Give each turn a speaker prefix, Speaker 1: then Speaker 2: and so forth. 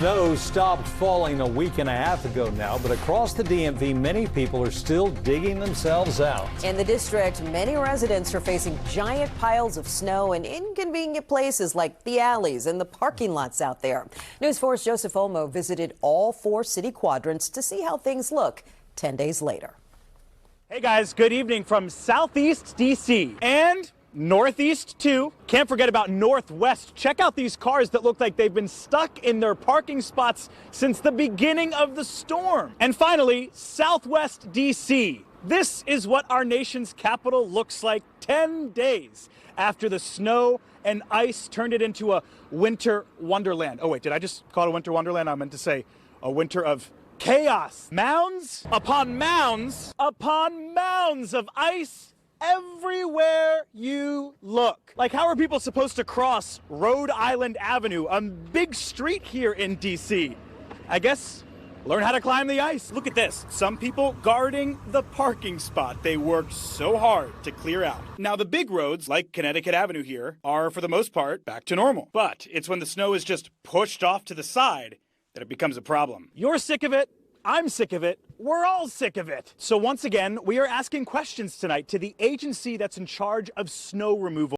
Speaker 1: Snow stopped falling a week and a half ago now, but across the DMV, many people are still digging themselves out.
Speaker 2: In the district, many residents are facing giant piles of snow in inconvenient places like the alleys and the parking lots out there. News 4's Joseph Olmo visited all 4 city quadrants to see how things look 10 days later.
Speaker 3: Hey guys, good evening from Southeast DC and Northeast too. Can't forget about Northwest. Check out these cars that look like they've been stuck in their parking spots since the beginning of the storm. And finally, Southwest DC. This is what our nation's capital looks like 10 days after the snow and ice turned it into a winter wonderland. Oh wait, did I just call it a winter wonderland? I meant to say a winter of chaos. Mounds upon mounds upon mounds of ice everywhere you look. Like, how are people supposed to cross Rhode Island Avenue, a big street here in DC? I guess learn how to climb the ice. Look at this. Some people guarding the parking spot they worked so hard to clear out. Now, the big roads, like Connecticut Avenue here, are for the most part back to normal. But it's when the snow is just pushed off to the side that it becomes a problem. You're sick of it. I'm sick of it. We're all sick of it. So once again, we are asking questions tonight to the agency that's in charge of snow removal.